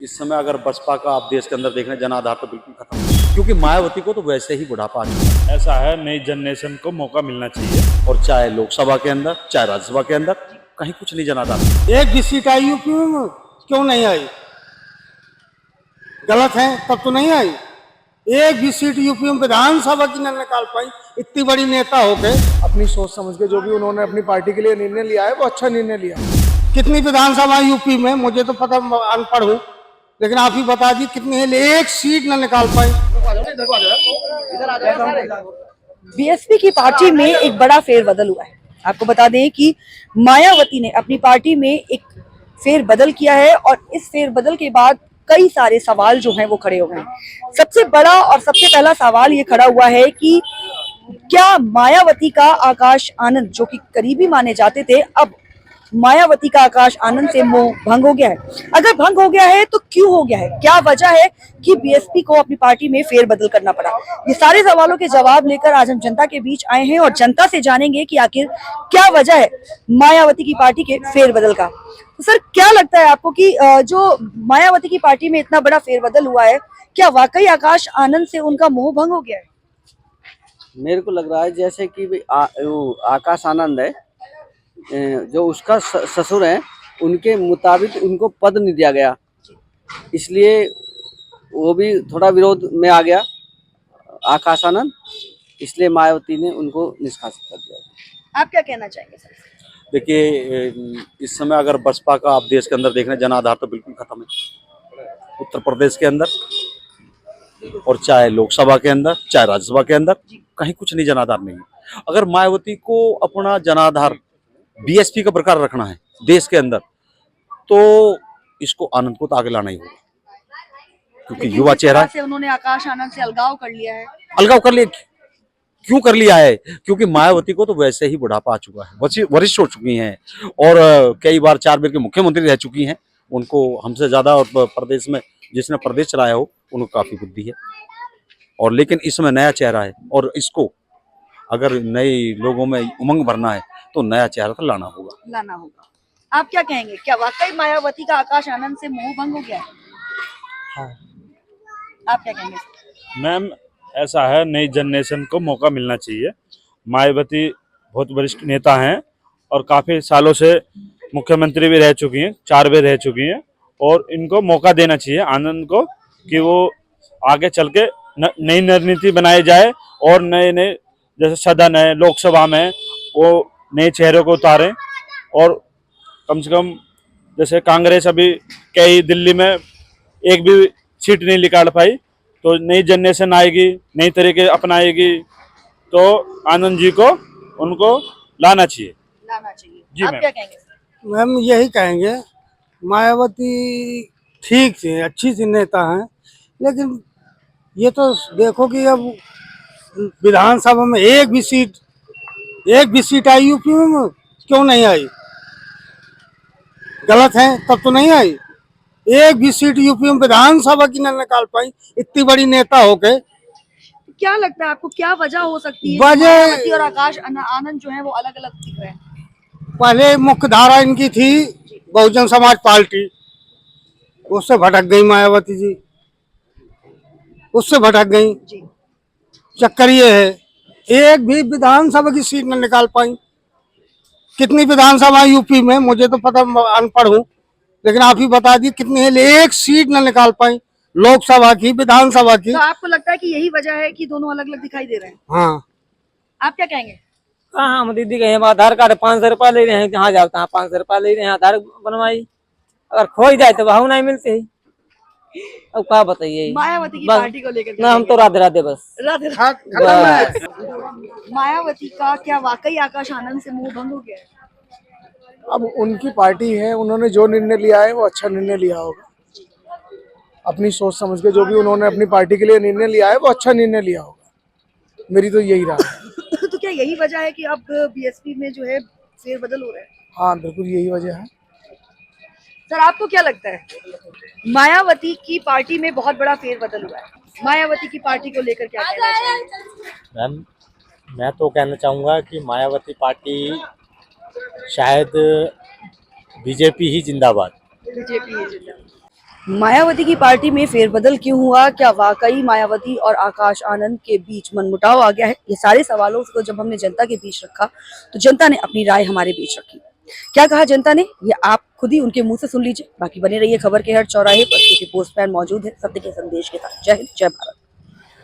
इस समय अगर बसपा का आप देश के अंदर देख रहे हैं, जनाधार तो बिल्कुल खत्म है, क्योंकि मायावती को तो वैसे ही बुढ़ापा आ चुका है। ऐसा है, नई जनरेशन को मौका मिलना चाहिए। और चाहे लोकसभा के अंदर चाहे राज्यसभा के अंदर कहीं कुछ नहीं जनाधार। एक भी सीट आई यूपी में, क्यों नहीं आई? गलत है तब तो नहीं आई। एक भी सीट यूपी में विधानसभा की न निकाल पाई, इतनी बड़ी नेता हो गए। अपनी सोच समझ के जो भी उन्होंने अपनी पार्टी के लिए निर्णय लिया है वो अच्छा निर्णय लिया है। कितनी विधानसभा यूपी में, मुझे तो पता, अनपढ़ हूँ, लेकिन आप ही बता दी कितनी है, एक सीट न निकाल पाई। बीएसपी की पार्टी में एक बड़ा फेरबदल हुआ है। आपको बता दें कि मायावती ने अपनी पार्टी में एक फेरबदल किया है और इस फेरबदल के बाद कई सारे सवाल जो हैं वो खड़े हो गए हैं। सबसे बड़ा और सबसे पहला सवाल ये खड़ा हुआ है कि क्या मायावती का आकाश आनंद, जो कि करीबी माने जाते थे, अब मायावती का आकाश आनंद से मोह भंग हो गया है? अगर भंग हो गया है तो क्यों हो गया है? क्या वजह है कि बीएसपी को अपनी पार्टी में फेरबदल करना पड़ा? ये सारे सवालों के जवाब लेकर आज हम जनता के बीच आए हैं और जनता से जानेंगे कि आखिर क्या वजह है मायावती की पार्टी के फेरबदल का। तो सर, क्या लगता है आपको कि जो मायावती की पार्टी में इतना बड़ा फेरबदल हुआ है, क्या वाकई आकाश आनंद से उनका मोह भंग हो गया है? मेरे को लग रहा है जैसे कि आकाश आनंद है, जो उसका ससुर है, उनके मुताबिक उनको पद नहीं दिया गया, इसलिए वो भी थोड़ा विरोध में आ गया आकाश आनंद, इसलिए मायावती ने उनको निष्कासित कर दिया। आप क्या कहना चाहेंगे सर? देखिए, इस समय अगर बसपा का आप देश के अंदर देख रहे हैं, जनाधार तो बिल्कुल खत्म है उत्तर प्रदेश के अंदर। और चाहे लोकसभा के अंदर चाहे राज्यसभा के अंदर कहीं कुछ नहीं जनाधार नहीं है। अगर मायावती को अपना जनाधार बीएसपी का प्रकार रखना है देश के अंदर, तो इसको आनंद को तो आगे लाना ही होगा, क्योंकि युवा चेहरा से उन्होंने आकाश आनंद से अलगाव कर लिया है। अलगाव कर लिया। क्यों कर लिया है? क्योंकि मायावती को तो वैसे ही बुढ़ापा आ चुका है, वरिष्ठ हो चुकी हैं और कई बार 4 बार के मुख्यमंत्री रह चुकी हैं। उनको हमसे ज्यादा, और प्रदेश में जिसने प्रदेश चलाया हो उनको काफी बुद्धि है। और लेकिन इसमें नया चेहरा है, और इसको अगर नए लोगों में उमंग भरना है तो नया चेहरा तो लाना होगा। आप क्या कहेंगे, क्या वाकई मायावती का आकाश आनंद से मोह भंग हो गया है? हाँ। आप क्या कहेंगे? मैम, ऐसा है, नई जनरेशन को मौका मिलना चाहिए। मायावती बहुत वरिष्ठ नेता हैं और काफ़ी सालों से मुख्यमंत्री भी रह चुकी हैं, 4 बार रह चुकी हैं, और इनको मौका देना चाहिए आनंद को कि वो आगे चल के नई रणनीति बनाई जाए और नए नए जैसे सदन है, लोकसभा में वो नए चेहरों को उतारें। और कम से कम जैसे कांग्रेस अभी कई दिल्ली में एक भी सीट नहीं निकाल पाई, तो नई जनरेशन आएगी, नई तरीके अपनाएगी, तो आनंद जी को उनको लाना चाहिए। जी आप मैम। क्या कहेंगे? हम यही कहेंगे, मायावती ठीक थी, अच्छी सी नेता हैं, लेकिन ये तो देखो कि अब विधानसभा में एक भी सीट आई यूपी में, क्यों नहीं आई? गलत है तब तो नहीं आई। एक भी सीट यूपी में विधानसभा की न निकाल पाई, इतनी बड़ी नेता हो गए। क्या लगता है आपको, क्या वजह हो सकती है वजह- मायावती और आकाश आनंद जो है वो अलग अलग दिख रहे हैं? पहले मुख्य धारा इनकी थी बहुजन समाज पार्टी, उससे भटक गई मायावती जी, उससे भटक गई। जी। चक्कर ये है, एक भी विधानसभा की सीट न निकाल पाई। कितनी विधानसभा यूपी में, मुझे तो पता, अनपढ़ हूँ, लेकिन आप ही बता दी कितनी है, एक सीट न निकाल पाई, लोकसभा की, विधानसभा की। तो आपको लगता है कि यही वजह है कि दोनों अलग अलग दिखाई दे रहे हैं? हाँ। आप क्या कहेंगे? हाँ, हम दीदी कहे आधार कार्ड 500 रुपया ले रहे हैं, जहाँ जाता है 500 रुपया ले रहे हैं आधार बनवाई, अगर खो जाए तो भाव नहीं मिलते ही। अब क्या बताइए मायावती की बस, पार्टी को लेकर ना हम तो राधे राधे बस। राधे बस। मायावती का क्या वाकई आकाश आनंद से मोह भंग हो गया है? अब उनकी पार्टी है, उन्होंने जो निर्णय लिया है वो अच्छा निर्णय लिया होगा। अपनी सोच समझ के जो भी उन्होंने अपनी पार्टी के लिए निर्णय लिया है वो अच्छा निर्णय लिया होगा। मेरी तो यही राय है। तो क्या यही वजह है कि अब बीएसपी में जो है फेरबदल हो रहा है? हाँ, बिल्कुल यही वजह है। सर, आपको क्या लगता है, मायावती की पार्टी में बहुत बड़ा फेरबदल हुआ है, मायावती की पार्टी को लेकर क्या कहना चाहिए? मैम, मैं तो कहना चाहूँगा कि मायावती पार्टी शायद बीजेपी ही जिंदाबाद। बीजेपी है जिंदाबाद। मायावती की पार्टी में फेरबदल क्यों हुआ? क्या वाकई मायावती और आकाश आनंद के बीच मनमुटाव आ गया है? ये सारे सवालों को जब हमने जनता के बीच रखा तो जनता ने अपनी राय हमारे बीच रखी। क्या कहा जनता ने, ये आप खुद ही उनके मुंह से सुन लीजिए। बाकी बने रहिए खबर के हर चौराहे पर, क्योंकि पोस्टमैन मौजूद है सत्य के संदेश के साथ। जय हिंद, जय भारत।